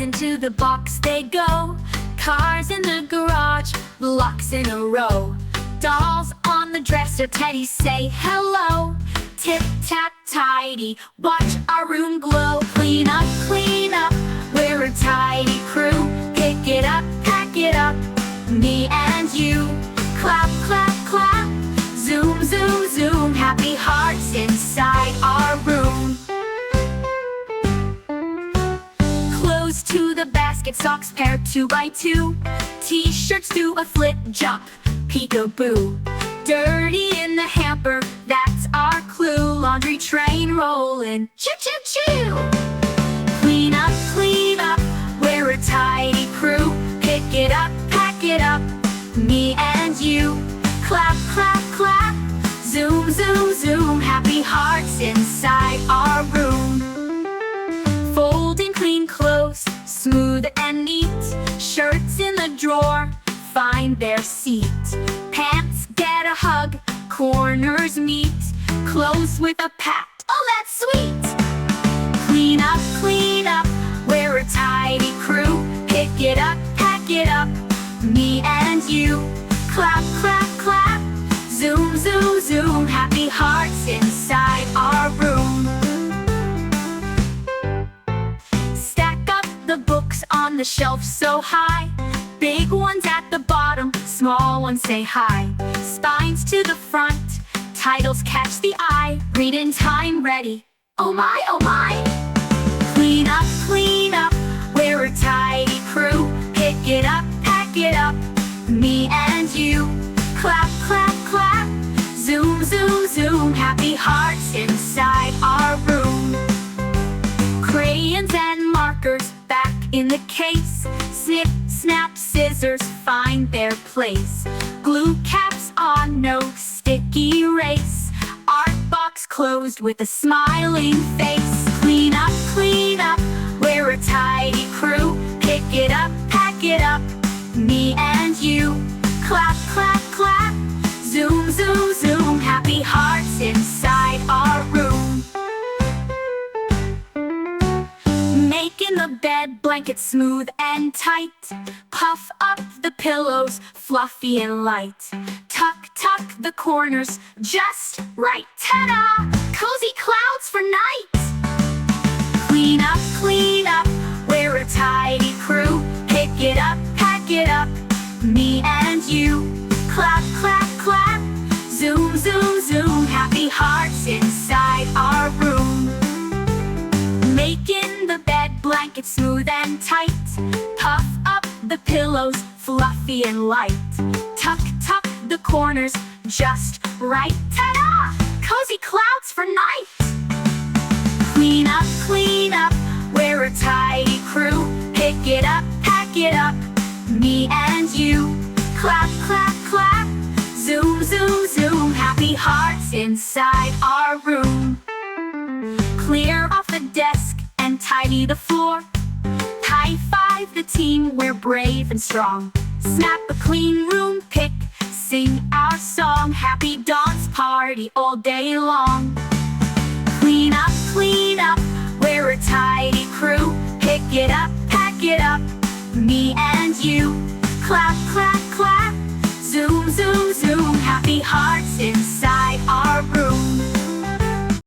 into the box they go. Cars in the garage, blocks in a row. Dolls on the dresser, teddies say hello. Tip-tap tidy, watch our room glow. Clean up, we're a tidy crew. Pick it up, pack it up, me and you. Clap, clap, clap, zoom, zoom, zoom. Happy hearts inside our room. Clothes to the basket, socks paired 2 by 2. T-shirts do a flip jump, peek-a-boo. Dirty in the hamper, that's our clue. Laundry train rolling, choo-choo-choo. Clean up, we're a tidy crew. Pick it up, pack it up, me and you. Clap, clap, clap, zoom, zoom, zoom. Happy hearts inside our room. Folding clean clothes, smooth and neat. Shirts in the drawer, find their seat. Pants get a hug, corners meet. Clothes with a pat, oh that's sweet. Clean up, we're a tidy crew. Pick it up, pack it up, me and you. Clap, clap, clap, zoom, zoom, zoom. Happy hearts inside our room. Stack up the books on the shelf so high. Big ones at the bottom, small ones say hi. Spines to the front, titles catch the eye. Read in time, ready, oh my, oh my. Clean up, we're a tidy crew. Pick it up, pack it up, me and you. Clap, clap, clap, zoom, zoom, zoom. Happy hearts inside our room. Crayons and markers back in the case. Snip, snap, scissors find their place. Glue caps on, no sticky erase. Art box closed with a smiling face. Clean up, we're a tidy crew. Pick it up, pack it up, me and you. Clap, clap, clap, zoom, zoom, zoom. Happy hearts inside our room. Making the bed blankets smooth and tight. Puff up the pillows, fluffy and light. Tuck, tuck the corners, just right. Ta-da! Cozy clouds for night. Clean up, we're a tidy crew. Pick it up, pack it up, me and you. Clap, clap, clap, zoom, zoom, zoom. Happy hearts inside our room. Making the bed blankets smooth and tight. Puff up the pillows, fluffy and light. Tuck, tuck the corners, just right. Ta-da! Cozy clouds for night. Clean up, we're a tidy crew. Pick it up, pack it up, me and you. Clap, clap, clap, zoom, zoom, zoom. Happy hearts inside our room. Clear off the desk and tidy the floor. High five the team, we're brave and strong. Snap a clean room pick, sing our song. Happy dance party all day long. Clean up, we're a tidy crew. Pick it up, pack it up, me and you. Clap, clap, clap, zoom, zoom, zoom. Happy hearts in